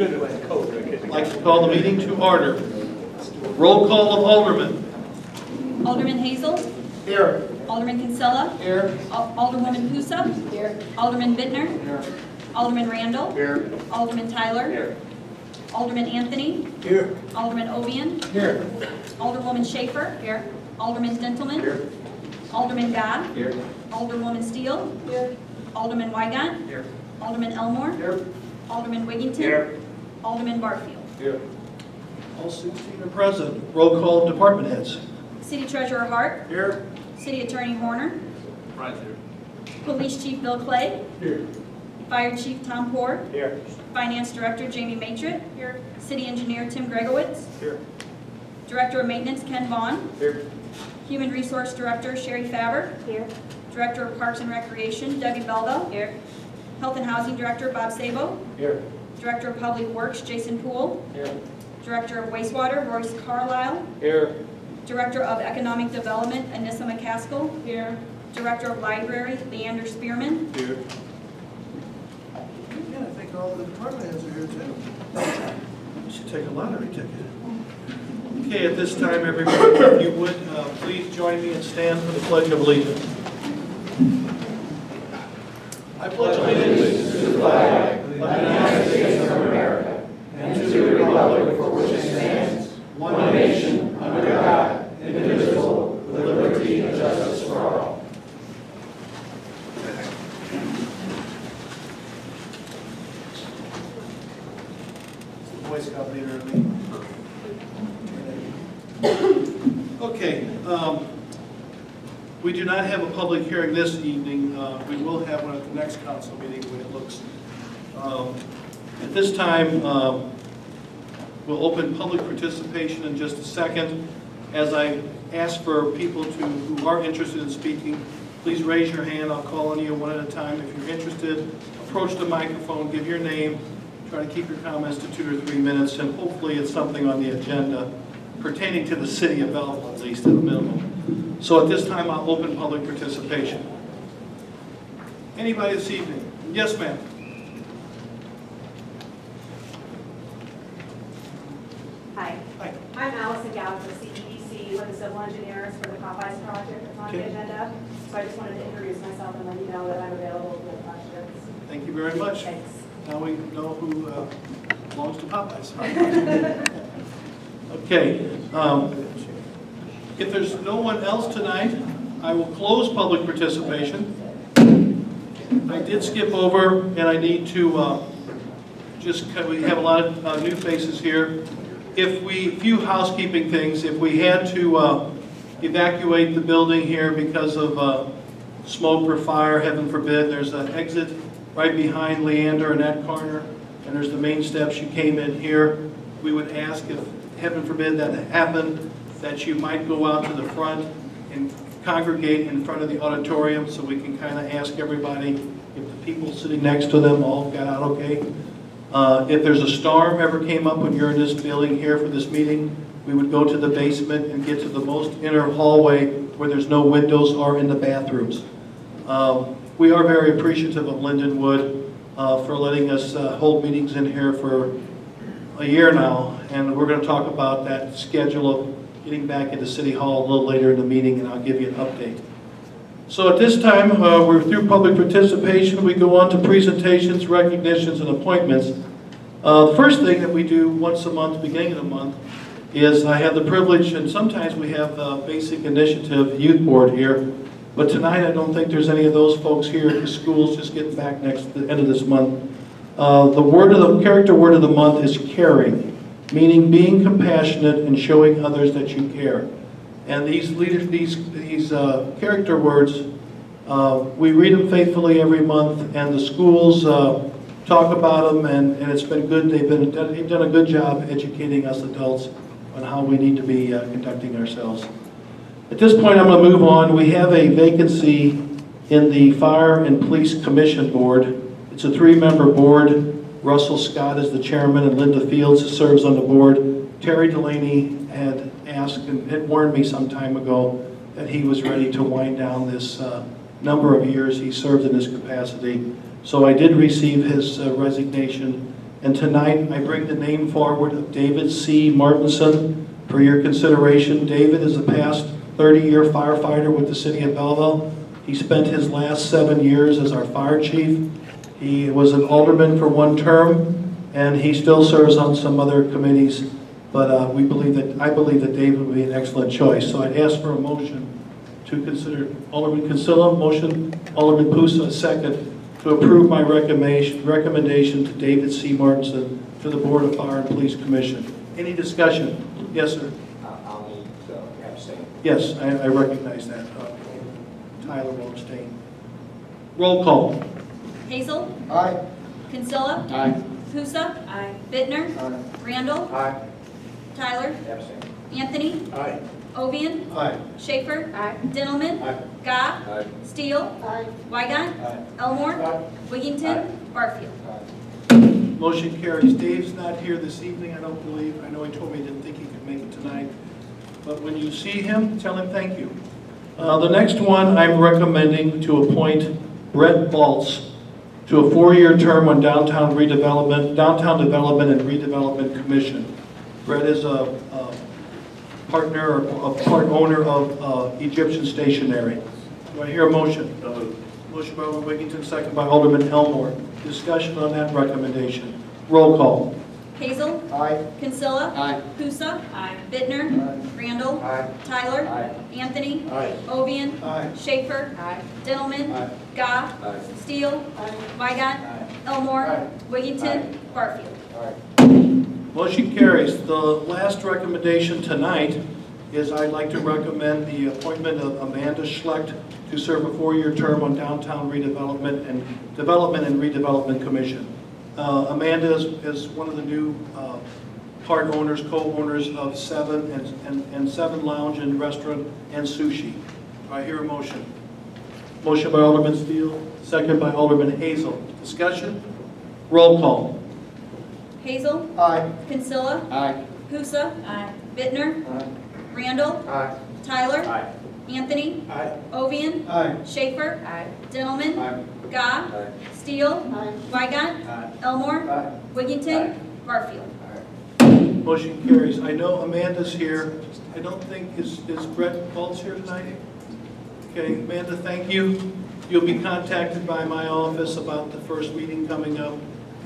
I'd like to call the meeting to order. Roll call of Alderman. Alderman Hazel. Here. Alderman Kinsella. Here. Alderwoman Pusa. Here. Alderman Bittner. Here. Alderman Randall. Here. Alderman Tyler. Here. Alderman Anthony. Here. Alderman Obian. Here. Alderwoman Schaefer. Here. Alderman Gentleman. Here. Alderman Gott. Here. Alderwoman Steele. Here. Alderman Wygant. Here. Alderman Elmore. Here. Alderman Wiggington. Here. Alderman Barfield. Here. All 16 are present. Roll call of department heads. City Treasurer Hart. Here. City Attorney Horner. Right here. Police Chief Bill Clay. Here. Fire Chief Tom Poor. Here. Finance Director Jamie Matrit. Here. City Engineer Tim Gregowitz. Here. Director of Maintenance Ken Vaughn. Here. Human Resource Director Sherry Faber. Here. Director of Parks and Recreation Debbie Belleville. Here. Health and Housing Director Bob Sabo. Here. Director of Public Works Jason Poole. Here. Director of Wastewater Royce Carlisle. Here. Director of Economic Development Anissa McCaskill. Here. Director of Library Leander Spearman. Here. Yeah, I think all the department heads are here too. You should take a lottery ticket. Okay, at this time, everybody, if you would, please join me and stand for the Pledge of Allegiance. I pledge allegiance to the flag of the United States of America and to the republic for which it stands, one nation, under God, indivisible, with liberty and justice for all. It's the Boy Scout leader of me. Okay, we do not have a public hearing this evening. We will have one at the next council meeting when it looks. At this time, we'll open public participation in just a second. As I ask for people who are interested in speaking, please raise your hand. I'll call on you one at a time. If you're interested, approach the microphone, give your name, try to keep your comments to 2 to 3 minutes, and hopefully it's something on the agenda pertaining to the city of Belleville, at least at a minimum. So at this time, I'll open public participation. Anybody this evening? Yes, ma'am. Hi. Hi. I'm Allison Gowd from CEDC, one of the civil engineers for the Popeyes project that's on the agenda. So I just wanted to introduce myself and let you know that I'm available for questions. Thank you very much. Thanks. Now we know who belongs to Popeyes. Okay. If there's no one else tonight, I will close public participation. I did skip over, and I need to we have a lot of new faces here. Few housekeeping things. If we had to evacuate the building here because of smoke or fire, heaven forbid, there's an exit right behind Leander in that corner, and there's the main steps. You came in here. We would ask if, heaven forbid, that happened, that you might go out to the front and congregate in front of the auditorium so we can kind of ask everybody if the people sitting next to them all got out okay. If there's a storm ever came up when you're in this building here for this meeting, we would go to the basement and get to the most inner hallway where there's no windows or in the bathrooms. We are very appreciative of Lindenwood for letting us hold meetings in here for a year now, and we're going to talk about that schedule of getting back into City Hall a little later in the meeting, and I'll give you an update. So at this time, we're through public participation. We go on to presentations, recognitions, and appointments. The first thing that we do once a month, beginning of the month, is I have the privilege, and sometimes we have the Basic Initiative Youth Board here, but tonight I don't think there's any of those folks here. The school's just getting back at the end of this month. The character word of the month is caring, meaning being compassionate and showing others that you care. And these character words, we read them faithfully every month, and the schools talk about them, and it's been good. They've done a good job educating us adults on how we need to be conducting ourselves. At this point, I'm going to move on. We have a vacancy in the Fire and Police Commission Board. It's a 3-member board. Russell Scott is the chairman, and Linda Fields serves on the board. Terry Delaney had asked and had warned me some time ago that he was ready to wind down this number of years he served in this capacity. So I did receive his resignation, And tonight, I bring the name forward of David C. Martinson for your consideration. David is a past 30-year firefighter with the city of Belleville. He spent his last 7 years as our fire chief. He was an alderman for 1 term, and he still serves on some other committees. But I believe that David would be an excellent choice. So I'd ask for a motion to consider Alderman Kinsella, motion, Alderman Pusa, a second, to approve my recommendation to David C. Martinson to the Board of Fire and Police Commission. Any discussion? Yes, sir. I'll need to abstain. Yes, I recognize that. Tyler will abstain. Roll call. Hazel. Aye. Kinsella. Aye. Pusa. Aye. Bittner. Aye. Randall. Aye. Tyler. Abstain. Anthony. Aye. Ovian. Aye. Schaefer. Aye. Dintelman. Aye. Gah. Aye. Steele. Aye. Wygant. Aye. Elmore. Aye. Wiggington. Barfield. Motion carries. Dave's not here this evening, I don't believe. I know he told me he didn't think he could make it tonight. But when you see him, tell him thank you. The next one, I'm recommending to appoint Brett Baltz to a 4-year term on Downtown Development and Redevelopment Commission. Brett is a partner, or a part owner of Egyptian Stationery. Do I hear a motion? Motion by Alderman Wiggington, second by Alderman Elmore. Discussion on that recommendation. Roll call. Hazel. Aye. Kinsella. Aye. Pusa. Aye. Bittner. Aye. Randall. Aye. Tyler. Aye. Anthony. Aye. Ovian. Aye. Schaefer. Aye. Dintelman. Aye. Gah. Aye. Steele. Aye. Wygant. Aye. Elmore. Aye. Wiggington. Barfield. Aye. Motion carries. The last recommendation tonight is I'd like to recommend the appointment of Amanda Schlecht to serve a 4-year term on Downtown Redevelopment and Redevelopment Commission. Amanda is one of the new part owners, co-owners of 7 and 7 Lounge and Restaurant and Sushi. Do I hear a motion? Motion by Alderman Steele, second by Alderman Hazel. Discussion? Roll call. Hazel. Aye. Kinsella. Aye. Pusa. Aye. Bittner. Aye. Randall. Aye. Tyler. Aye. Anthony. Aye. Ovian. Aye. Schaefer. Aye. Dintelman. Aye. Gah. Aye. Steele. Aye. Wygant. Aye. Elmore. Aye. Wiggington. Aye. Barfield. Motion carries. I know Amanda's here. I don't think, is Brett Baltz here tonight? Okay, Amanda, thank you. You'll be contacted by my office about the first meeting coming up.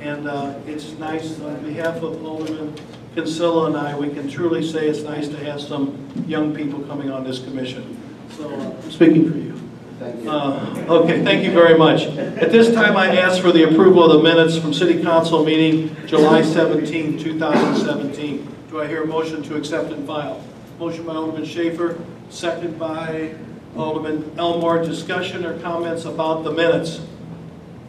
And it's nice, on behalf of Alderman Kinsella and I, we can truly say it's nice to have some young people coming on this commission. So I'm speaking for you. Thank you. Okay, thank you very much. At this time, I ask for the approval of the minutes from City Council meeting July 17, 2017. Do I hear a motion to accept and file? Motion by Alderman Schaefer, second by Alderman Elmore. Discussion or comments about the minutes?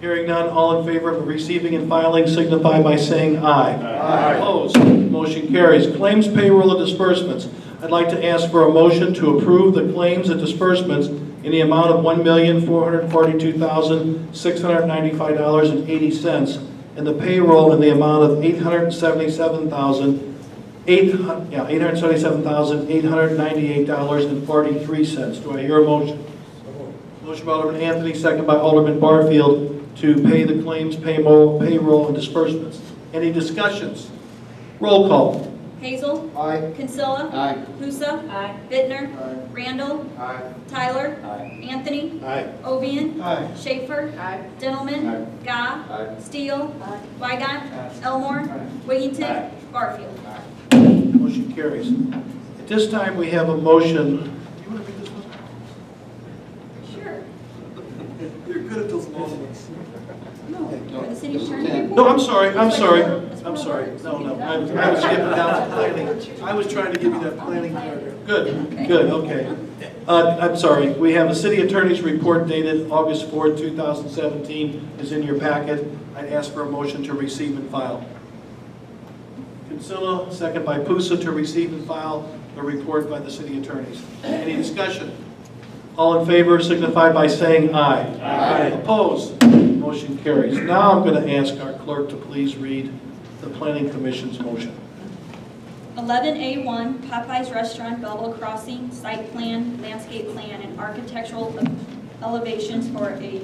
Hearing none, all in favor of receiving and filing signify by saying aye. Aye. Opposed? Motion carries. Claims, payroll, and disbursements. I'd like to ask for a motion to approve the claims and disbursements in the amount of $1,442,695.80 and the payroll in the amount of $877,898.43. Do I hear a motion? Motion by Alderman Anthony, second by Alderman Barfield to pay the claims, payroll, and disbursements. Any discussions? Roll call. Hazel. Aye. Kinsella. Aye. Pusa. Aye. Bittner. Aye. Randall. Aye. Tyler. Aye. Anthony. Aye. Ovian. Aye. Schaefer. Aye. Dintelman. Aye. Gah. Aye. Steele. Aye. Wygant. Aye. Elmore. Aye. Wiggington. Aye. Barfield. Motion carries. At this time, we have a motion. You want to read this one? Sure. You're good at those long ones. No. For the city attorney report? No, I'm sorry. That's what it No, was. I was skipping down to planning. I was trying to give you that planning paragraph. Good, okay. I'm sorry. We have a city attorney's report dated August 4th, 2017 is in your packet. I'd ask for a motion to receive and file. Kinsella, second by Pusa to receive and file the report by the city attorneys. Any discussion? All in favor signify by saying aye. Aye. Opposed? Motion carries. Now I'm going to ask our clerk to please read the Planning Commission's motion. 11A1 Popeyes Restaurant Belleville Crossing Site Plan, Landscape Plan, and Architectural Elevations for a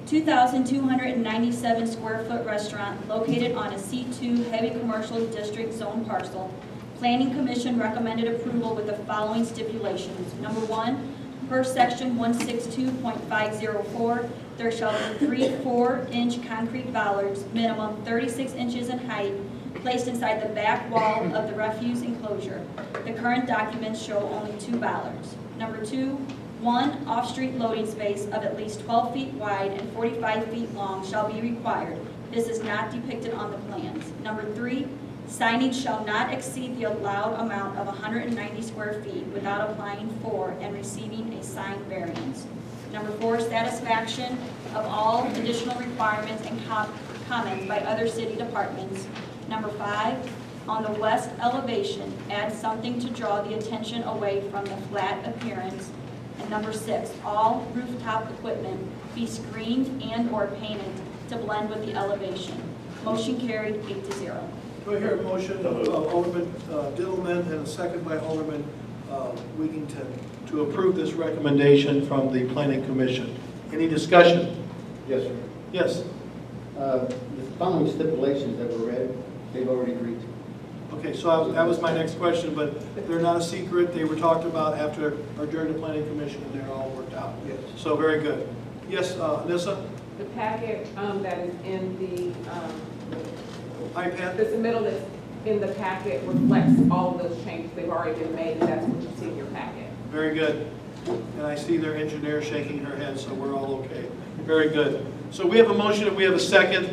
2,297 square foot restaurant located on a C2 heavy commercial district zone parcel. Planning Commission recommended approval with the following stipulations. Number one, per section 162.504, there shall be 3 4-inch concrete bollards, minimum 36 inches in height, placed inside the back wall of the refuse enclosure. The current documents show only 2 bollards. Number two, 1 off-street loading space of at least 12 feet wide and 45 feet long shall be required. This is not depicted on the plans. Number 3, signage shall not exceed the allowed amount of 190 square feet without applying for and receiving a sign variance. Number 4, satisfaction of all additional requirements and comments by other city departments. Number 5, on the west elevation, add something to draw the attention away from the flat appearance. And number 6, all rooftop equipment be screened and or painted to blend with the elevation. Motion carried 8-0. Do I hear a motion of Alderman Dillman and a second by Alderman Wiggington to approve this recommendation from the Planning Commission? Any discussion? Yes, sir. Yes. The following stipulations that were read, they've already agreed to. Okay, so that was my next question, but they're not a secret. They were talked about after or during the Planning Commission, and they're all worked out. Yes. So very good. Yes, Anissa? The packet that is in the iPad? the submittal that's in the packet reflects all of those changes. They've already been made, and that's what you see in your packet. Very good. And I see their engineer shaking her head, so we're all okay. Very good. So we have a motion and we have a second,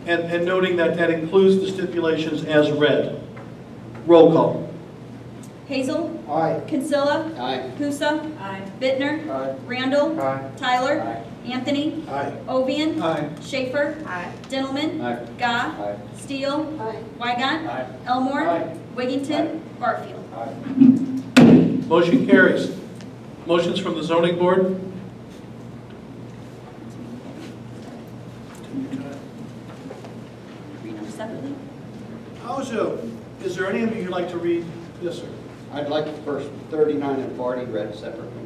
and noting that that includes the stipulations as read. Roll call. Hazel. Aye. Kinsella. Aye. Pusa. Aye. Bittner. Aye. Randall. Aye. Tyler. Aye. Anthony. Aye. Ovian. Aye. Schaefer. Aye. Dintelman. Aye. Gah. Aye. Steele. Aye. Wygant. Aye. Elmore. Aye. Wiggington. Barfield. Aye. Motion carries. Motions from the zoning board? Read them separately. Is there any of you you'd like to read? Yes, sir. I'd like the first 39 and 40 read separately.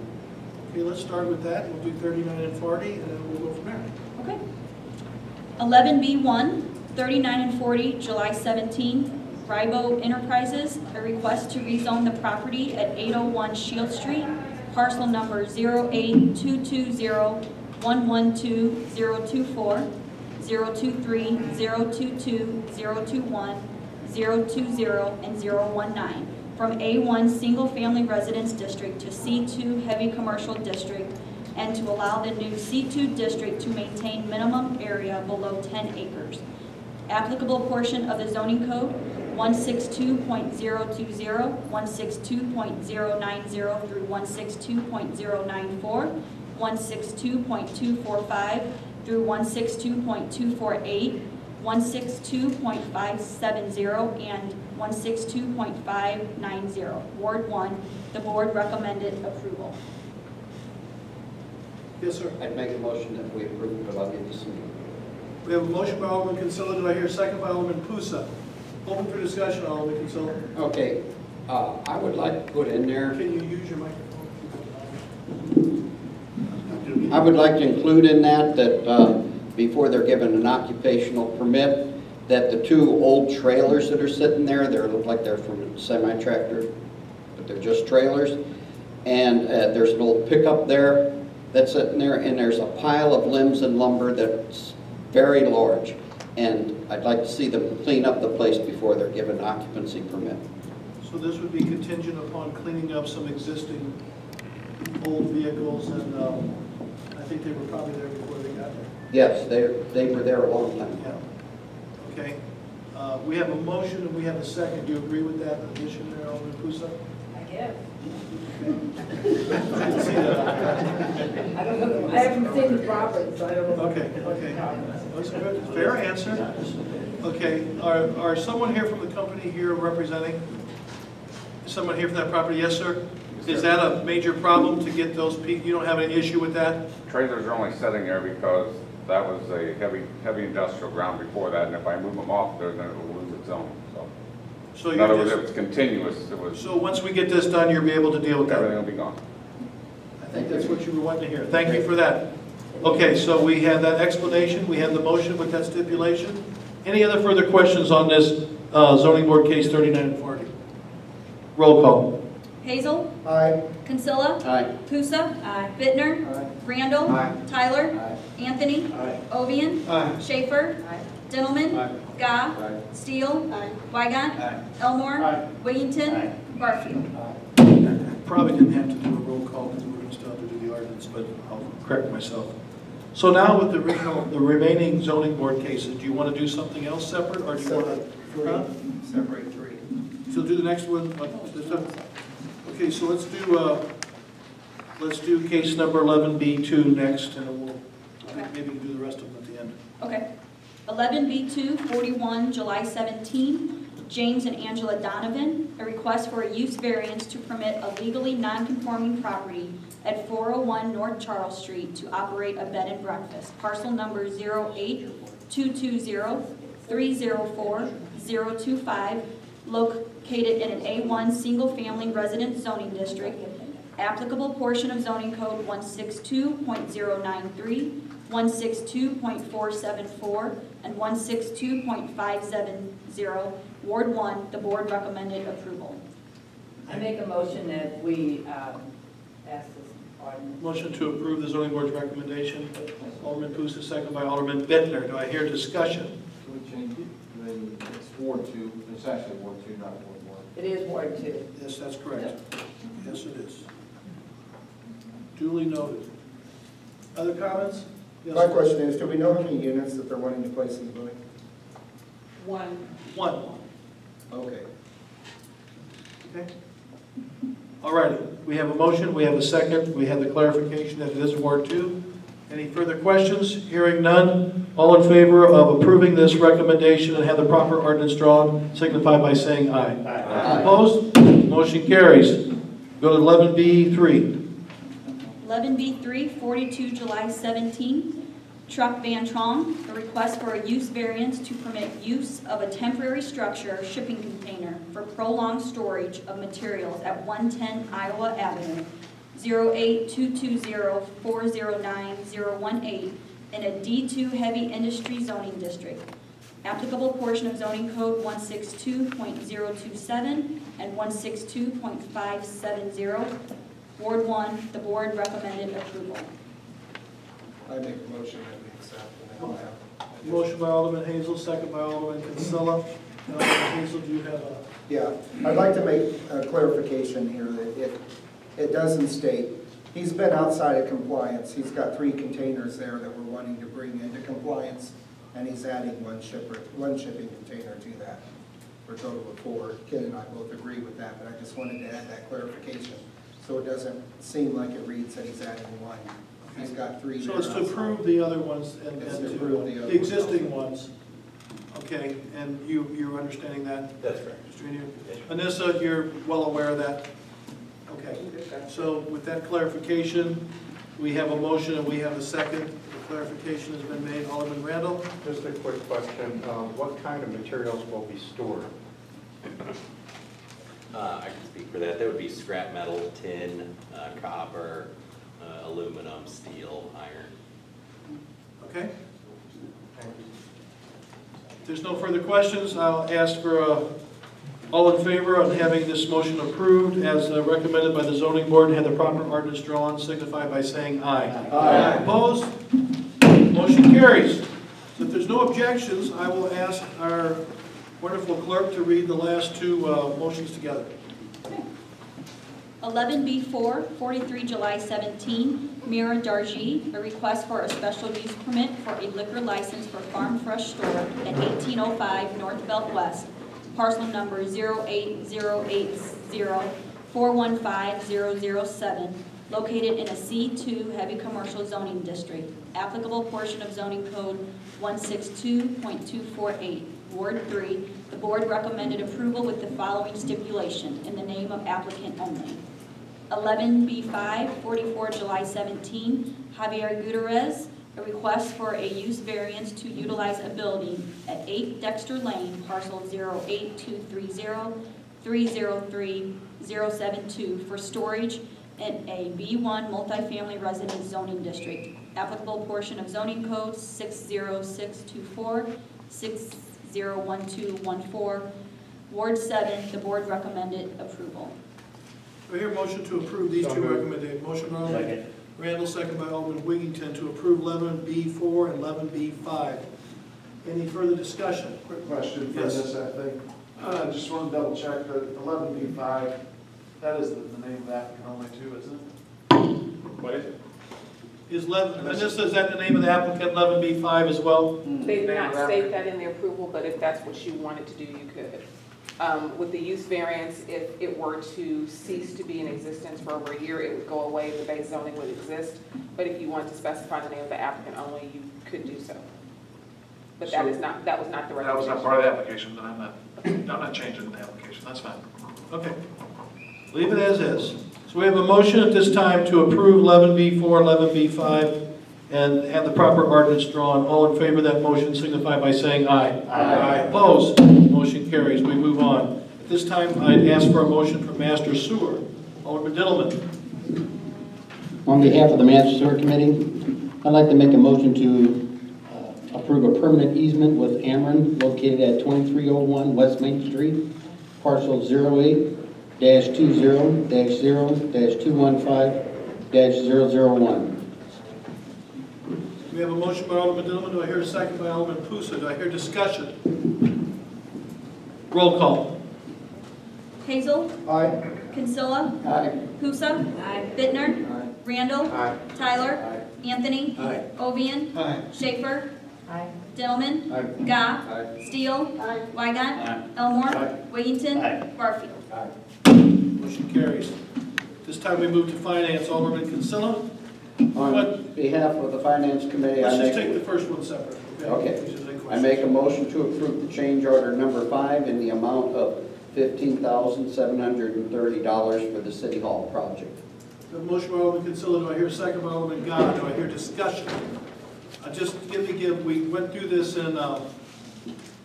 Okay, let's start with that. We'll do 39 and 40, and then we'll go from there. Okay. 11B1, 39 and 40, July 17th. Ribo Enterprises, a request to rezone the property at 801 Shield Street, parcel number 08220112024, 023, 022, 021, 020, and 019, from A1 Single Family Residence District to C2 Heavy Commercial District, and to allow the new C2 district to maintain minimum area below 10 acres. Applicable portion of the zoning code, 162.020, 162.090 through 162.094, 162.245 through 162.248, 162.570, and 162.590. Ward 1, the board recommended approval. Yes, sir. I'd make a motion that we approve it, but I'll give you some. We have a motion by Alderman Kinsella. Do I hear a second by Alderman Pusa? Open for discussion, Alderman Kinsella. Okay, I would like to put in there, Can you use your microphone? I would like to include in that before they're given an occupational permit, that the 2 old trailers that are sitting there, they look like they're from a semi-tractor, but they're just trailers. And there's an old pickup there that's sitting there, and there's a pile of limbs and lumber that's very large. And I'd like to see them clean up the place before they're given an occupancy permit. So this would be contingent upon cleaning up some existing old vehicles, and I think they were probably there before they got there. Yes, they were there a long time. Yeah. Okay. We have a motion and we have a second. Do you agree with that addition there, Alderman Pusa? I guess. I didn't see that. I don't know. I haven't seen the property, so I don't know. Okay, okay. That's a good, fair answer. Okay, are someone here from the company here representing? Someone here from that property? Yes, sir? Is that a major problem to get those people? You don't have any issue with that? Trailers are only sitting there because that was a heavy industrial ground before that, and if I move them off there, then it will lose its own. So In other words, if it's continuous, it was, so once we get this done, you'll be able to deal with everything that? will be gone. I think that's what you were wanting to hear. Thank you for that. Okay, so we have that explanation, we have the motion with that stipulation. Any other further questions on this zoning board case 3940? Roll call. Hazel. Aye. Kinsella. Aye. Pusa. Bittner. Aye. Randall. Aye. Tyler. Aye. Anthony. Aye. Ovian. Aye. Schaefer. Dintelman. Aye. Gah. Aye. Steele. Wygant. Aye. Elmore. Aye. Wiggington. Aye. Barfield. Probably didn't have to do a roll call because we're going to still have to do the ordinance, but I'll correct myself. So now with the remaining zoning board cases, do you want to do something else separate, or do you want to? Separate three. So do the next one. Okay, so let's do case number 11B2 next, and then we'll maybe do the rest of them at the end. Okay. 11B2, 41, July 17. James and Angela Donovan, a request for a use variance to permit a legally non-conforming property at 401 North Charles Street to operate a bed and breakfast. Parcel number 08220-304-025, located in an A1 single-family residence zoning district. Applicable portion of zoning code 162.093, 162.474, and 162.570, Ward 1. The board recommended approval. I make a motion that we pass this ordinance. Motion to approve the zoning board's recommendation. Alderman Pusa, second by Alderman Bittner. Do I hear discussion? Can we change it? It's Ward 2, it's actually Ward 2, not Ward 1. It is Ward 2. Yes, that's correct. Yes, it is. Duly noted. Other comments? Yes. My question is, do we know how many units that they're wanting to place in the building? One. One. Okay. Okay. All righty. We have a motion. We have a second. We have the clarification that it is Ward 2. Any further questions? Hearing none. All in favor of approving this recommendation and have the proper ordinance drawn, signify by saying aye. Aye. Opposed? Motion carries. Go to 11B3. 11B3, 42 July 17. Truck Van Trong, a request for a use variance to permit use of a temporary structure shipping container for prolonged storage of materials at 110 Iowa Avenue, 08220409018, in a D2 heavy industry zoning district. Applicable portion of zoning code 162.027 and 162.570. Ward 1, the board recommended approval. I make a motion that we accept and then we'll have. Motion by Alderman Hazel, second by Alderman Kinsella. Hazel, do you have a? Yeah, I'd like to make a clarification here that it doesn't state, he's been outside of compliance. He's got 3 containers there that we're wanting to bring into compliance, and he's adding one shipping container to that for a total of 4. Ken and I both agree with that, but I just wanted to add that clarification so it doesn't seem like it reads that he's adding 1. He's got 3 So there it's to outside. approve the other ones and It's to to approve the other the existing ones. Okay, and you're understanding that? That's correct. Mr. Inu? Anissa, you're well aware of that? Okay. So with that clarification, we have a motion and we have a second. The clarification has been made. Alderman Randall? Just a quick question. What kind of materials will be stored? I can speak for that. That would be scrap metal, tin, copper, aluminum, steel, iron. Okay. If there's no further questions, I'll ask for all in favor of having this motion approved as recommended by the zoning board and have the proper ordinance drawn, signify by saying aye. Aye. Opposed? Motion carries. So if there's no objections, I will ask our wonderful clerk to read the last 2 motions together. 11B4, 43 July 17, Mira Darji, a request for a special use permit for a liquor license for Farm Fresh Store at 1805 North Belt West, parcel number 08080415007, located in a C2 heavy commercial zoning district. Applicable portion of zoning code 162.248, Ward 3. The board recommended approval with the following stipulation in the name of applicant only. 11B5, 44 July 17, Javier Gutierrez, a request for a use variance to utilize a building at 8 Dexter Lane, parcel 08230-303-072 for storage in a B1 multifamily residence zoning district. Applicable portion of zoning code 60624, 601214, Ward 7. The board recommended approval. Do I hear a motion to approve these two recommendations? Motion by Alderman Randall, second by Alderman Wiggington to approve 11B4 and 11B5. Any further discussion? Quick question for Yes. this, I think. Just want to double check that 11B5, that is the name of that only too, isn't it? What is it? Is 11, and this is that the name of the applicant, 11B5 as well? They did not state that in the approval, but if that's what you wanted to do, you could. With the use variance, if it were to cease to be in existence for over a year, it would go away, the base zoning would exist. But if you wanted to specify the name of the applicant only, you could do so. But that was not the recommendation. That was not part of the application, then I'm not changing the application, that's fine. Okay. Leave it as is. So we have a motion at this time to approve 11B4, 11B5, and have the proper ordinance drawn. All in favor of that motion signify by saying aye. Aye. Opposed? Motion carries. We move on. At this time, I'd ask for a motion for Master Sewer. Alderman Dillman. On behalf of the Master Sewer Committee, I'd like to make a motion to approve a permanent easement with Ameren located at 2301 West Main Street, parcel 08-20-0-215-001. We have a motion by Alderman Dillman. Do I hear a second by Alderman Pusa? Do I hear discussion? Roll call. Hazel. Aye. Kinsella. Aye. Pusa. Bittner. Randall. Tyler. Anthony. Ovian. Schaefer. Dillman. Goff. Steele. Wygant. Elmore. Wiggington. Barfield. Motion carries. This time we move to finance. Alderman Kinsella. On behalf of the Finance Committee, Let's just take the first one separate. Okay. I make a motion to approve the change order number 5 in the amount of $15,730 for the City Hall project. The motion by Alderman Kinsella. Do I hear a second by Alderman Goff? Do I hear discussion? We went through this in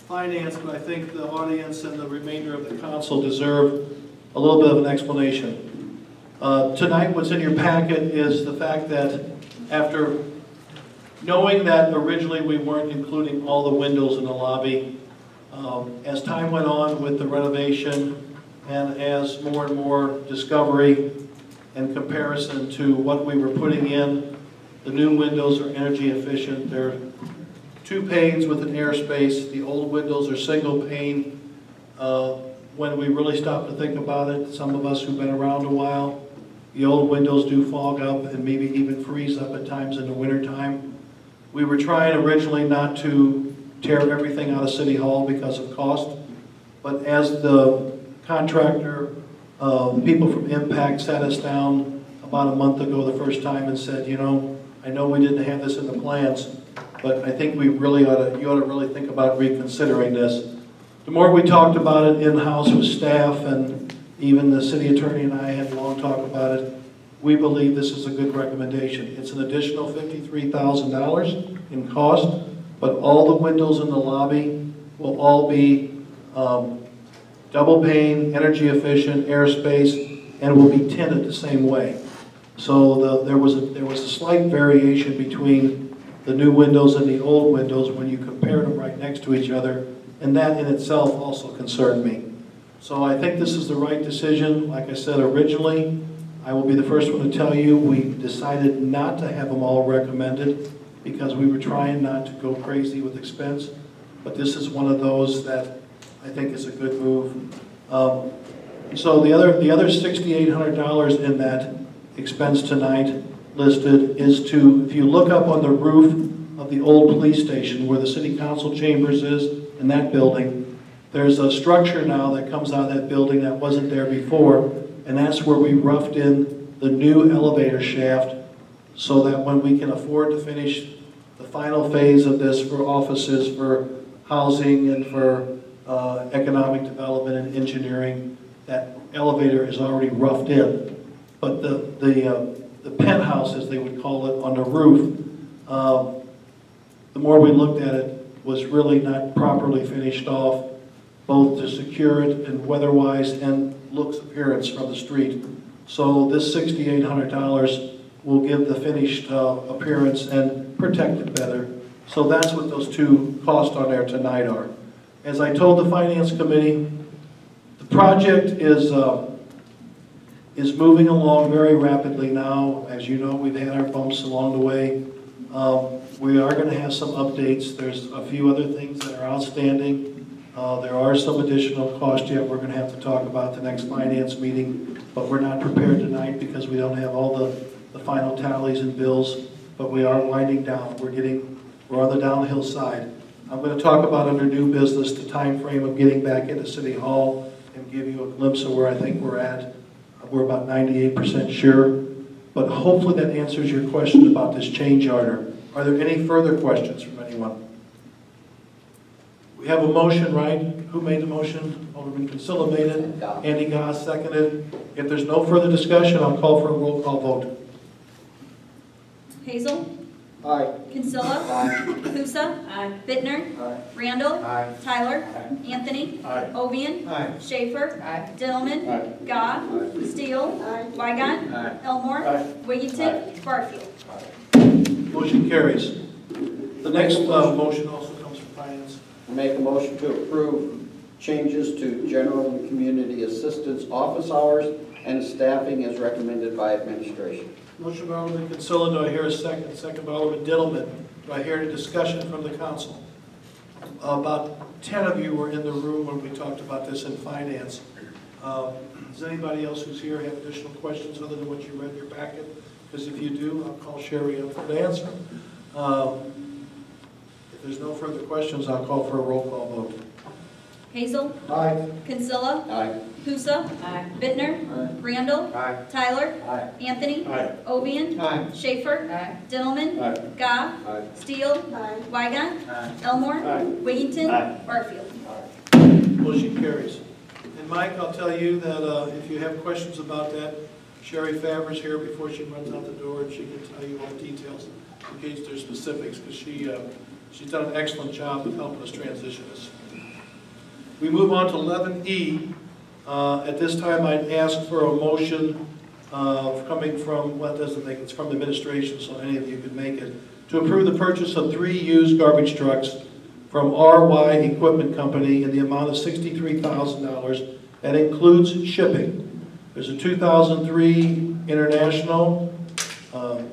finance, but I think the audience and the remainder of the council deserve a little bit of an explanation. Tonight, what's in your packet is the fact that after knowing that originally we weren't including all the windows in the lobby, as time went on with the renovation and as more and more discovery and comparison to what we were putting in, the new windows are energy efficient. They're 2 panes with an airspace. The old windows are single pane. When we really stop to think about it, some of us who've been around a while, the old windows do fog up and maybe even freeze up at times in the wintertime. We were trying originally not to tear everything out of City Hall because of cost, but as the contractor, people from Impact sat us down about a month ago the first time and said, you know, I know we didn't have this in the plans, but I think you ought to really think about reconsidering this. The more we talked about it in-house with staff, and even the city attorney and I had a long talk about it, we believe this is a good recommendation. It's an additional $53,000 in cost, but all the windows in the lobby will all be double pane, energy efficient, airspace, and will be tinted the same way. So there was a slight variation between the new windows and the old windows when you compared them right next to each other, and that in itself also concerned me. So I think this is the right decision. Like I said originally, I will be the first one to tell you, we decided not to have them all recommended because we were trying not to go crazy with expense, but this is one of those that I think is a good move. So the other $6,800 in that expense tonight listed is to, if you look up on the roof of the old police station where the city council chambers is in that building, there's a structure now that comes out of that building that wasn't there before, and that's where we roughed in the new elevator shaft so that when we can afford to finish the final phase of this for offices, for housing, and for economic development and engineering, that elevator is already roughed in. But the penthouse, as they would call it, on the roof, the more we looked at it, was really not properly finished off, both to secure it and weather-wise and looks appearance from the street. So this $6,800 will give the finished appearance and protect it better. So that's what those two costs on there tonight are. As I told the Finance Committee, the project is moving along very rapidly now. As you know, we've had our bumps along the way. We are going to have some updates. There's a few other things that are outstanding. There are some additional costs yet we're going to have to talk about the next finance meeting, but we're not prepared tonight because we don't have all the final tallies and bills, but we are winding down. We're on the downhill side. I'm going to talk about under new business the time frame of getting back into City Hall and give you a glimpse of where I think we're at. We're about 98% sure, but hopefully that answers your question about this change order. Are there any further questions from anyone? We have a motion, right? Who made the motion? Alderman Consilla made it. Andy Goss seconded. If there's no further discussion, I'll call for a roll call vote. Hazel? Aye. Kinsella? Aye. Pusa? Aye. Bittner? Aye. Randall? Aye. Tyler? Aye. Anthony? Aye. Ovian? Aye. Schaefer? Aye. Dillman? Aye. Goff? Steele? Wygant? Aye. Elmore? Aye. Wiggington? Barfield. Motion carries. The next motion also comes from Finance. I make a motion to approve changes to general and community assistance office hours and staffing as recommended by administration. Motion by Alderman Consilla, do I hear a second? Second by Alderman Dillman. Do I hear any discussion from the council? About 10 of you were in the room when we talked about this in Finance. Does anybody else who's here have additional questions other than what you read in your packet? Because if you do, I'll call Sherry up for an answer. If there's no further questions, I'll call for a roll call vote. Hazel? Aye. Kinsella? Aye. Pusa? Aye. Bittner? Aye. Randall? Aye. Tyler? Aye. Anthony? Aye. Ovian? Aye. Schaefer? Aye. Dillman? Aye. Goff? Aye. Steele? Wygant? Aye. Elmore? Aye. Wiggington? Aye. Barfield. Motion carries. And Mike, I'll tell you that if you have questions about that, Sherry Faber's here before she runs out the door, and she can tell you all the details in case there's specifics, because she's done an excellent job of helping us transition this. We move on to 11E. At this time, I'd ask for a motion coming from, well, it doesn't make it's from the administration, so any of you could make it, to approve the purchase of 3 used garbage trucks from RY Equipment Company in the amount of $63,000. That includes shipping. There's a 2003 International,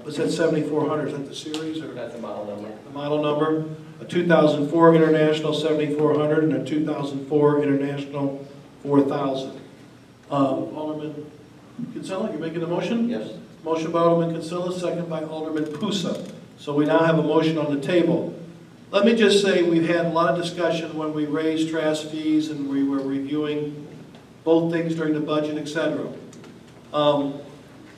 was that 7400? Is that the series? Or That's the model number. the model number? A 2004 International 7400 and a 2004 International 4000. Alderman Kinsella, you're making the motion? Yes. Motion by Alderman Kinsella, second by Alderman Pusa. So we now have a motion on the table. Let me just say we've had a lot of discussion when we raised trash fees and we were reviewing both things during the budget, etc.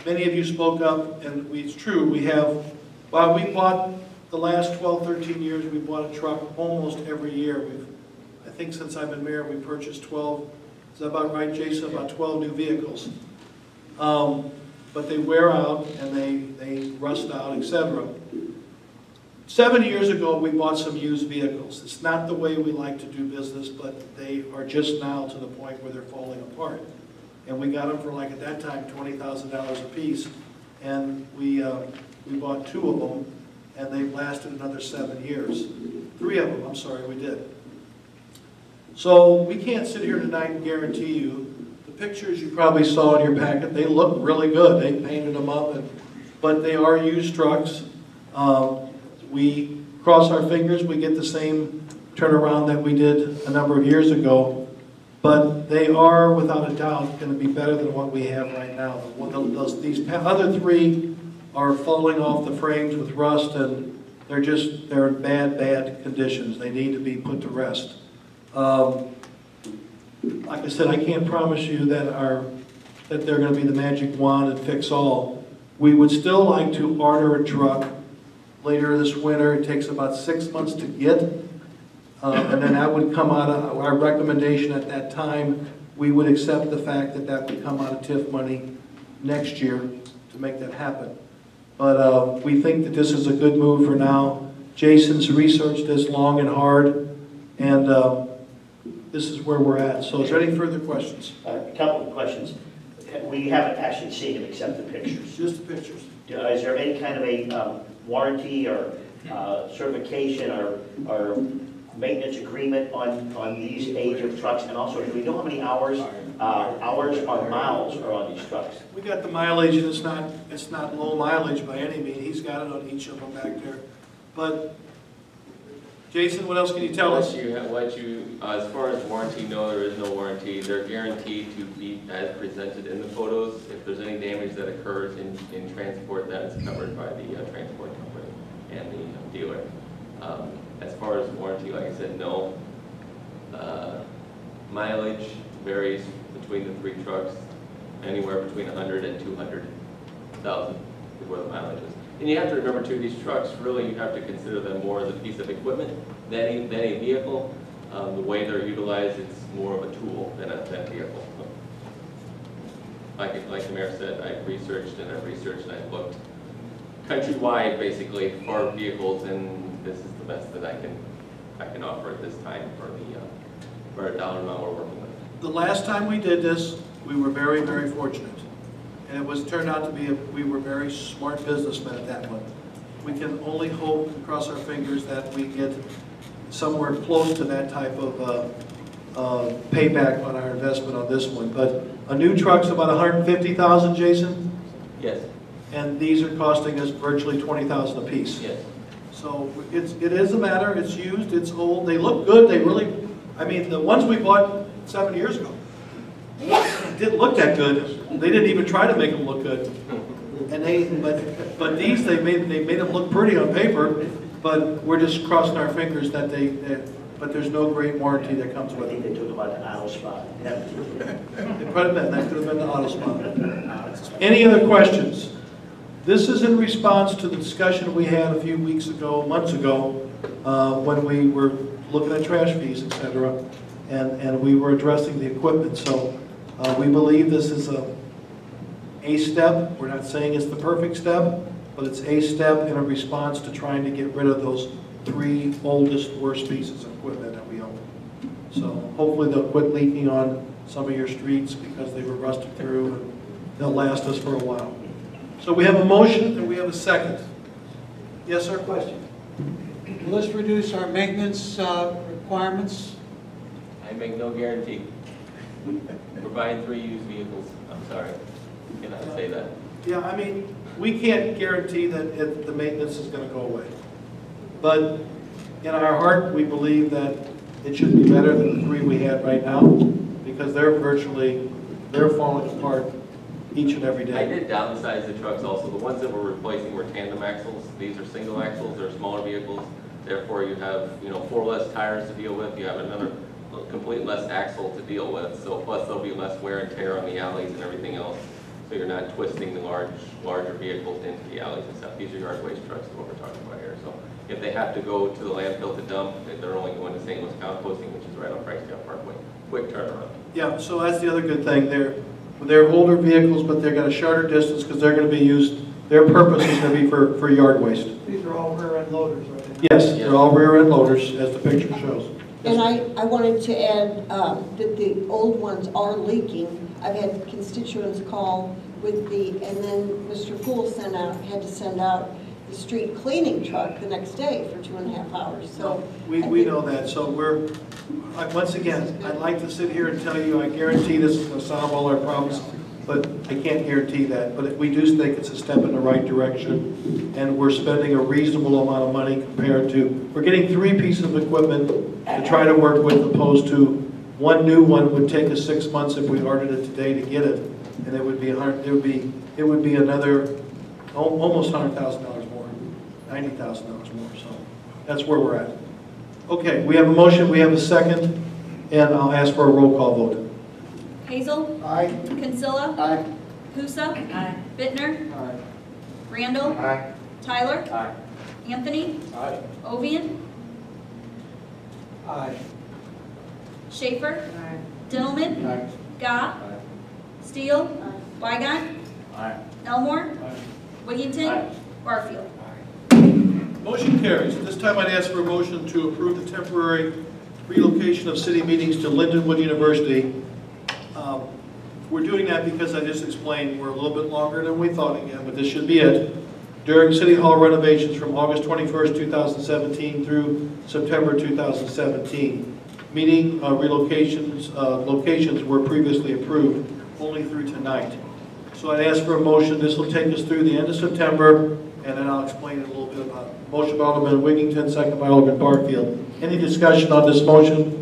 Many of you spoke up, and it's true, we have, while we bought the last 12, 13 years, we bought a truck almost every year. I think since I've been mayor, we purchased 12, is that about right, Jason? About 12 new vehicles. But they wear out and they rust out, etc. 7 years ago, we bought some used vehicles. It's not the way we like to do business, but they are just now to the point where they're falling apart. And we got them for, like, at that time, $20,000 a piece. And we bought 2 of them, and they've lasted another 7 years. 3 of them, I'm sorry, we did. So we can't sit here tonight and guarantee you. The pictures you probably saw in your packet, they look really good. They painted them up, but they are used trucks. We cross our fingers we get the same turnaround that we did a number of years ago, but they are, without a doubt, going to be better than what we have right now. These other 3 are falling off the frames with rust, and they're in bad conditions. They need to be put to rest. Like I said, I can't promise you that they're going to be the magic wand and fix all. We would still like to order a truck later this winter. It takes about 6 months to get, and then that would come out of our recommendation at that time. We would accept the fact that that would come out of TIF money next year to make that happen. But we think that this is a good move for now. Jason's researched this long and hard, and this is where we're at. So is there any further questions? A couple of questions. We haven't actually seen them except the pictures. Just the pictures. Is there any kind of a warranty or certification or maintenance agreement on these age of trucks? And also, do we know how many hours or miles are on these trucks? We got the mileage, and it's not low mileage by any means. He's got it on each of them back there. But Jason, what else can you tell us? As far as warranty, no, there is no warranty. They're guaranteed to be as presented in the photos. If there's any damage that occurs in transport, that is covered by the transport company and the dealer. As far as warranty, like I said, no. Mileage varies between the three trucks, anywhere between 100 and 200,000 is where the mileage is. And you have to remember too, these trucks, really you have to consider them more as a piece of equipment than a vehicle. The way they're utilized, it's more of a tool than a vehicle. Like the mayor said, I've researched and I've looked countrywide basically for vehicles, and this is the best that I can offer at this time for a dollar amount we're working with. The last time we did this, we were very, very fortunate. And it turned out to be, we were very smart businessmen at that one. We can only hope and cross our fingers that we get somewhere close to that type of payback on our investment on this one. But a new truck's about $150,000, Jason? Yes. And these are costing us virtually $20,000 a piece. Yes. So it is a matter, it's used, it's old, they look good, they really, I mean, the ones we bought 7 years ago didn't look that good. They didn't even try to make them look good. And but these, they made them look pretty on paper, but we're just crossing our fingers that but there's no great warranty that comes with it. I think they took about the auto spot. It could have been, that could have been the auto spot. Any other questions? This is in response to the discussion we had a few months ago, when we were looking at trash fees, etc., and we were addressing the equipment. So we believe this is a step. We're not saying it's the perfect step, but it's a step in a response to trying to get rid of those 3 oldest, worst pieces of equipment that we own. So hopefully they'll quit leaking on some of your streets because they were rusted through, and they'll last us for a while. So we have a motion and we have a second. Yes, sir, question? Will this reduce our maintenance requirements? I make no guarantee. We're buying 3 used vehicles. I'm sorry. I cannot say that. Yeah, I mean, we can't guarantee that the maintenance is going to go away. But in our heart, we believe that it should be better than the 3 we had right now, because they're falling apart each and every day. I did downsize the trucks also. The ones that we're replacing were tandem axles. These are single axles. They're smaller vehicles. Therefore, you have 4 less tires to deal with. You have another complete less axle to deal with. So plus there'll be less wear and tear on the alleys and everything else. So you're not twisting the larger vehicles into the alleys and stuff. These are yard waste trucks is what we're talking about here. So if they have to go to the landfill to dump, they're only going to St. Louis composting, which is right on Pricedale Parkway. Quick turnaround. Yeah, so that's the other good thing. They're older vehicles, but they're got a shorter distance because they're going to be used, their purpose is going to be for yard waste. These are all rear end loaders, right? Yes, they're all rear end loaders, as the picture shows. And I wanted to add that the old ones are leaking. I've had constituents call and then Mr. Poole had to send out the street cleaning truck the next day for 2.5 hours. So we know that. So once again, I'd like to sit here and tell you I guarantee this is going to solve all our problems, but I can't guarantee that. But we do think it's a step in the right direction, and we're spending a reasonable amount of money compared to, we're getting 3 pieces of equipment to try to work with, opposed to 1 new one would take us 6 months if we ordered it today to get it, and it would be another almost $100,000 more, $90,000 more. So that's where we're at. Okay, we have a motion, we have a second, and I'll ask for a roll call vote. Hazel? Aye. Kinsella? Aye. Pusa? Aye. Bittner? Aye. Randall? Aye. Tyler? Aye. Anthony? Aye. Ovian? Aye. Schaefer? Dintelman? Aye. Gah? Steele? Wygant? Aye. Elmore? Aye. Wigginton? Aye. Barfield? Motion carries. At this time, I'd ask for a motion to approve the temporary relocation of city meetings to Lindenwood University. We're doing that because I just explained we're a little bit longer than we thought again, but this should be it. During City Hall renovations from August 21st, 2017 through September 2017. Meeting relocations, locations were previously approved, only through tonight. So I'd ask for a motion. This will take us through the end of September, and then I'll explain it a little bit about it. Motion by Alderman Wiggington, second by Alderman Barfield. Any discussion on this motion?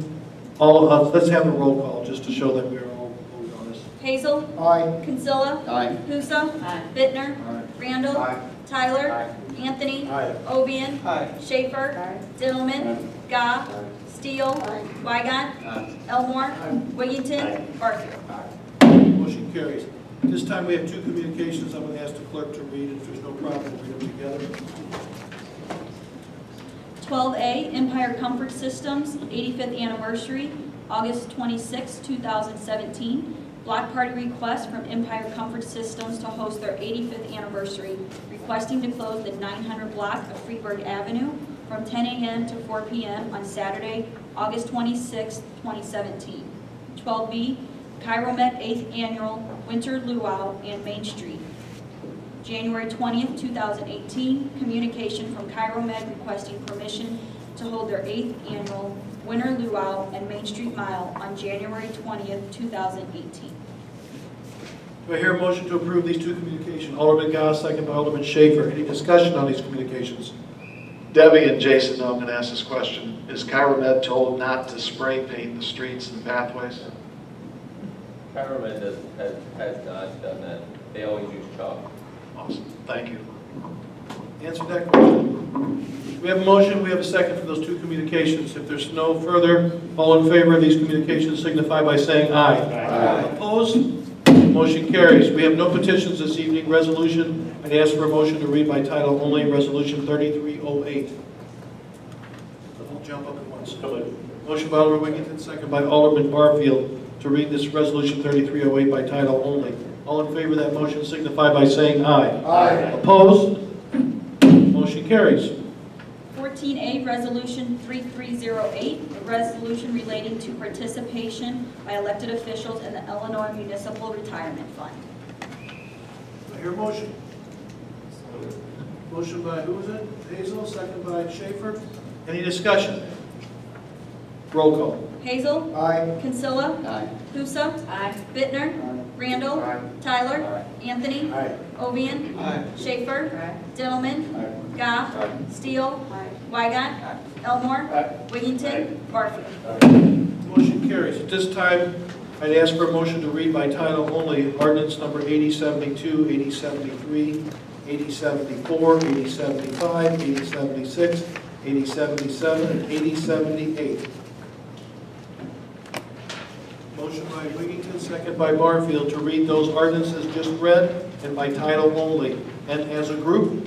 Let's have a roll call just to show that we are all voting on this. Hazel. Aye. Kinsella. Aye. Husa. Bittner. Randall. Tyler. Anthony. Ovian. Schaefer. Dillman. Goff. Steele. Wygant. Elmore. Wiggington. Barfield. Motion carries. At this time, we have two communications. I'm going to ask the clerk to read. If there's no problem, we'll read them together. 12A, Empire Comfort Systems, 85th anniversary, August 26, 2017. Block party request from Empire Comfort Systems to host their 85th anniversary, requesting to close the 900 block of Freeburg Avenue from 10 a.m. to 4 p.m. on Saturday, August 26, 2017. 12B, Chiromed 8th Annual Winter Luau and Main Street. January 20th, 2018, communication from Chiromed requesting permission to hold their 8th Annual Winter Luau and Main Street Mile on January 20th, 2018. Do I hear a motion to approve these two communications? Alderman Goss, second by Alderman Schaefer. Any discussion on these communications? Debbie and Jason know I'm going to ask this question. Is Chiromed told not to spray paint the streets and pathways? Chiromed has not done that. They always use chalk. Awesome. Thank you. Answer that question. We have a motion. We have a second for those two communications. If there's no further, all in favor of these communications signify by saying aye. Aye. Opposed? Motion carries. We have no petitions this evening. Resolution, I'd ask for a motion to read by title only, Resolution 3308. Don't jump up at once. Motion by Alderman Wiggington, second by Alderman Barfield to read this Resolution 3308 by title only. All in favor of that motion signify by saying aye. Aye. Opposed? Motion carries. 14A, Resolution 3308, a resolution relating to participation by elected officials in the Illinois Municipal Retirement Fund. Do I hear a motion? Motion by, who was it? Hazel, second by Schaefer. Any discussion? Roll call. Hazel. Aye. Kinsella. Aye. Husa. Bittner. Randall. Tyler. Anthony. Ovian. Schaefer. Dillman. Goff. Steele. Wygant. Elmore. Wiggington. Barfield. Motion carries. At this time, I'd ask for a motion to read by title only ordinance number 8072, 8073, 8074, 8075, 8076, 8077, and 8078. Motion by Wiggington, second by Barfield to read those ordinances just read and by title only and as a group.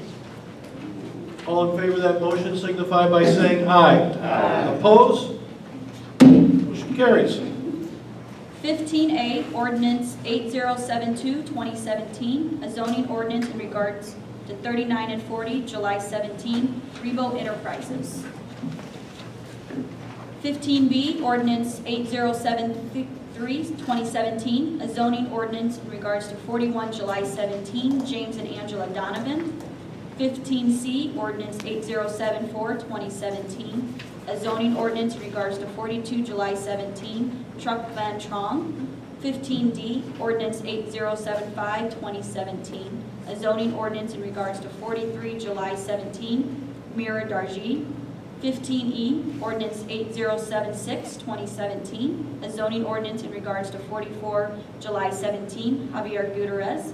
All in favor of that motion signify by saying aye. Aye. Opposed? Motion carries. 15A, Ordinance 8072, 2017, a zoning ordinance in regards to 39 and 40, July 17, Rebo Enterprises. 15B, Ordinance 8073, 2017, a zoning ordinance in regards to 41 July 17, James and Angela Donovan. 15C, Ordinance 8074, 2017, a zoning ordinance in regards to 42 July 17, Truck Van Trong. 15D, Ordinance 8075, 2017, a zoning ordinance in regards to 43 July 17, Mira Darji. 15E, Ordinance 8076, 2017, a zoning ordinance in regards to 44 July 17, Javier Gutierrez.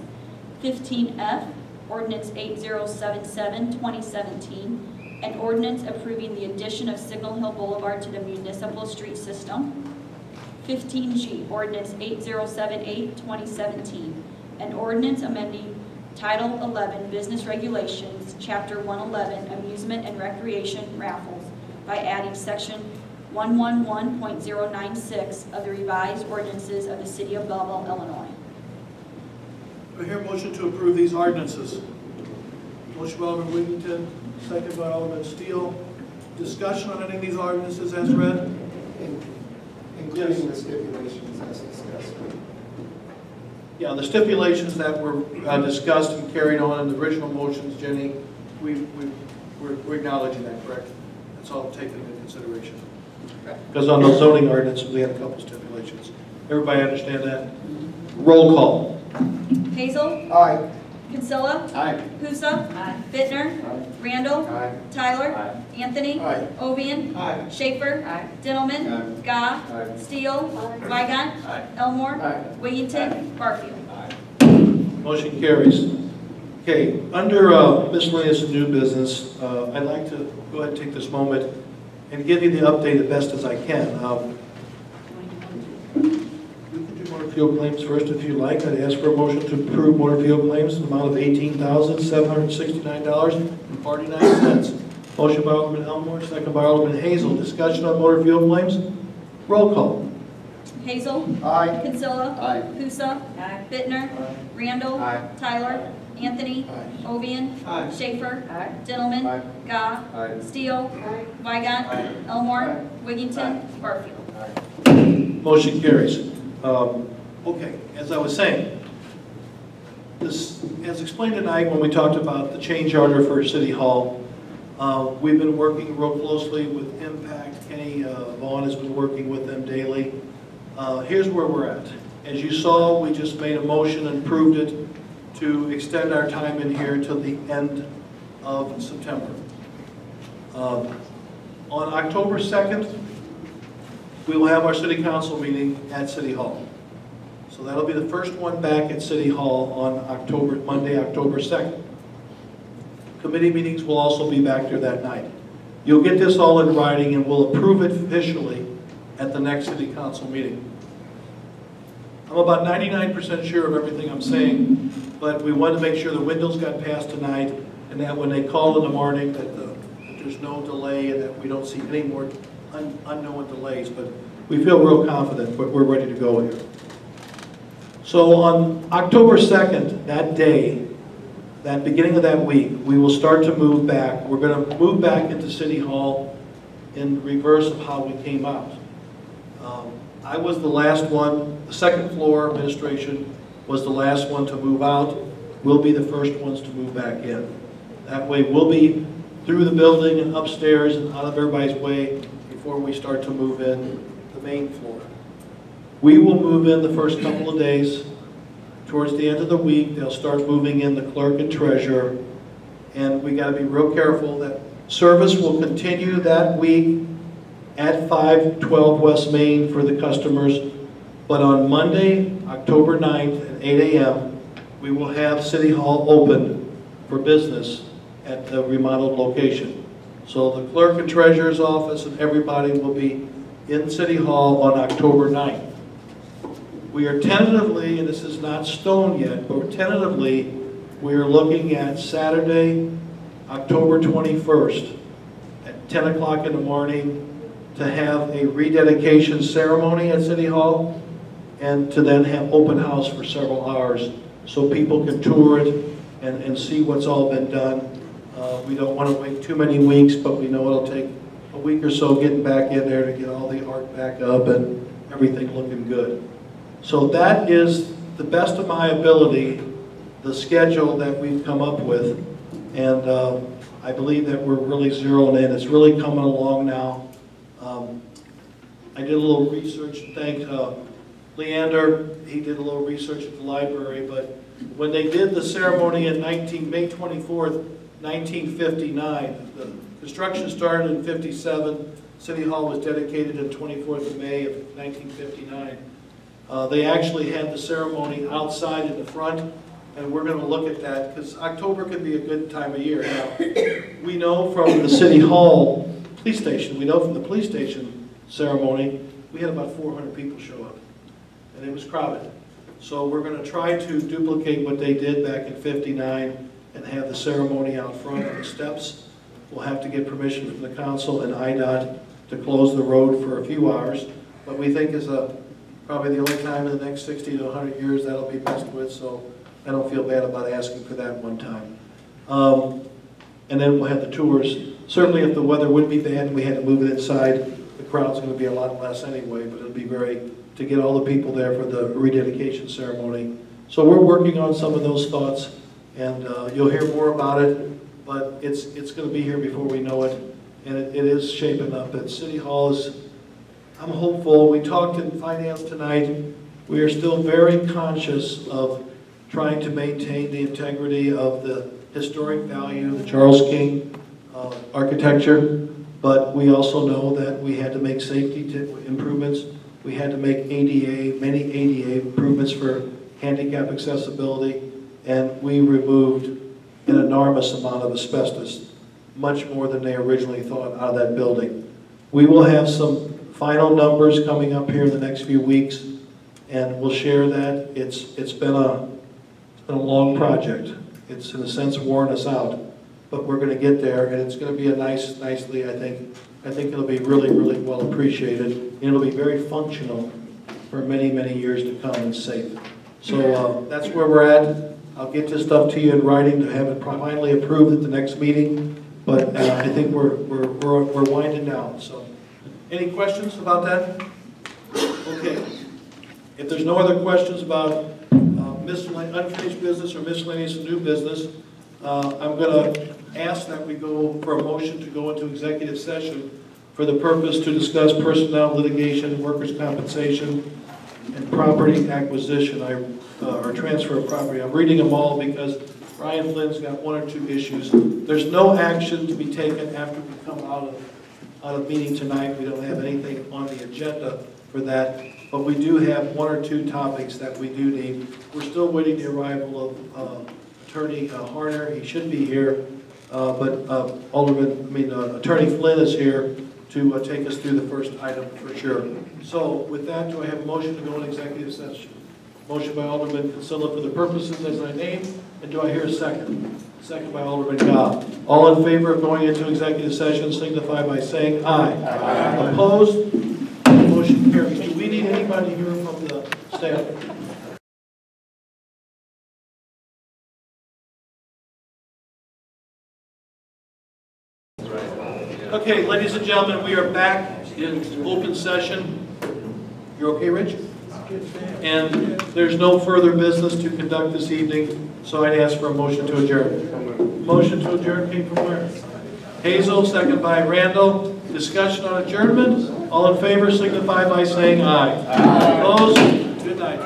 15F, Ordinance 8077, 2017, an ordinance approving the addition of Signal Hill Boulevard to the municipal street system. 15G, Ordinance 8078, 2017, an ordinance amending Title 11 Business Regulations, Chapter 111, Amusement and Recreation Raffles, by adding Section 111.096 of the revised ordinances of the City of Belleville, Illinois. Do I hear a motion to approve these ordinances? Motion by Alderman Wiggington, second by Alderman Steele. Discussion on any of these ordinances as read? Including the stipulations as discussed. Yeah, the stipulations that were discussed and carried on in the original motions, Jenny, we're acknowledging that, correct? That's all taken into consideration. Because on the zoning ordinance, we had a couple stipulations. Everybody understand that? Roll call. Hazel. Aye. Kinsella. Aye. Pusa. Bittner. Randall. Tyler. Anthony. Aye. Ovian. Schaefer. Dintelman. Gah. Steele. Weigant. Elmore. Wiggington. Barfield. Motion carries. Okay, under miscellaneous and new business, I'd like to go ahead and take this moment and give you the update as best as I can. We can do motor fuel claims first if you like. I'd ask for a motion to approve motor fuel claims in the amount of $18,769.49. Motion by Alderman Elmore, second by Alderman Hazel. Discussion on motor fuel claims. Roll call. Hazel. Aye. Kinsella. Aye. Pusa. Bittner. Randall. Tyler. Anthony. Ovian. Schaefer. Dintelman. Gah. Steele. Weigant. Elmore. Wiggington. Barfield. Motion carries. Okay, as I was saying, this, as explained tonight when we talked about the change order for City Hall, we've been working real closely with Impact. Kenny Vaughn has been working with them daily. Here's where we're at. As you saw, we just made a motion and approved it to extend our time in here until the end of September. On October 2nd, we will have our City Council meeting at City Hall. So that'll be the first one back at City Hall on Monday, October 2nd. Committee meetings will also be back there that night. You'll get this all in writing and we'll approve it officially at the next City Council meeting. I'm about 99% sure of everything I'm saying, but we wanted to make sure the windows got passed tonight and that when they call in the morning that there's no delay and that we don't see any more unknown delays, but we feel real confident we're ready to go here. So on October 2nd, that day, that beginning of that week, we will start to move back. We're going to move back into City Hall in reverse of how we came out. I was the last one, the second floor administration was the last one to move out. We'll be the first ones to move back in. That way we'll be through the building and upstairs and out of everybody's way before we start to move in the main floor. We will move in the first couple of days. Towards the end of the week, they'll start moving in the clerk and treasurer. And we got to be real careful that service will continue that week at 512 West Main for the customers. But on Monday, October 9th at 8 a.m., we will have City Hall open for business at the remodeled location. So the clerk and treasurer's office and everybody will be in City Hall on October 9th. We are tentatively, and this is not stone yet, but tentatively, we are looking at Saturday, October 21st at 10 o'clock in the morning to have a rededication ceremony at City Hall and to then have open house for several hours so people can tour it and see what's all been done. We don't want to wait too many weeks, but we know it'll take a week or so getting back in there to get all the art back up and everything looking good. So that is, the best of my ability, the schedule that we've come up with. And I believe that we're really zeroing in. It's really coming along now. I did a little research, thank Leander. He did a little research at the library, but when they did the ceremony in May 24th, 1959, the construction started in 57. City Hall was dedicated on 24th of May of 1959. They actually had the ceremony outside in the front, and we're going to look at that because October can be a good time of year. Now, we know from the City Hall police station, we know from the police station ceremony, we had about 400 people show up, and it was crowded. So we're going to try to duplicate what they did back in 59 and have the ceremony out front on the steps. We'll have to get permission from the council and IDOT to close the road for a few hours, but we think is probably the only time in the next 60 to 100 years that'll be messed with, so I don't feel bad about asking for that one time. And then we'll have the tours. Certainly if the weather would be bad and we had to move it inside, the crowd's going to be a lot less anyway, but it'll be to get all the people there for the rededication ceremony. So we're working on some of those thoughts, and you'll hear more about it, but it's going to be here before we know it, and it is shaping up. At City Hall is, I'm hopeful. We talked in finance tonight. We are still very conscious of trying to maintain the integrity of the historic value, the Charles King architecture, but we also know that we had to make safety improvements. We had to make many ADA improvements for handicap accessibility, and we removed an enormous amount of asbestos, much more than they originally thought out of that building. We will have some final numbers coming up here in the next few weeks, and we'll share that. It's been a long project. It's in a sense worn us out, but we're going to get there, and it's going to be a nicely, I think it'll be really, really well appreciated, and it'll be very functional for many, many years to come and safe. So that's where we're at. I'll get this stuff to you in writing to have it finally approved at the next meeting, but I think we're winding down. So, any questions about that? Okay. If there's no other questions about unfinished business or miscellaneous new business, I'm going to ask that we go for a motion to go into executive session for the purpose to discuss personnel, litigation, workers' compensation, and property acquisition or transfer of property. I'm reading them all because Brian Flynn's got one or two issues. There's no action to be taken after we come out of meeting tonight. We don't have anything on the agenda for that, but we do have one or two topics that we do need. We're still waiting the arrival of Attorney Harner. He should be here, but Attorney Flynn is here to take us through the first item for sure. So with that, do I have a motion to go into executive session? Motion by Alderman Consilla for the purposes as I named, and do I hear a second? Second by Alderman Gobb. All in favor of going into executive session signify by saying aye. Aye. Opposed? Motion carries. Do we need anybody here from the staff? Okay, ladies and gentlemen, we are back in open session. You're okay, Rich? And there's no further business to conduct this evening, so I'd ask for a motion to adjourn. Motion to adjourn came from where? Hazel, second by Randall. Discussion on adjournment. All in favor signify by saying aye. Aye. Opposed? Good night.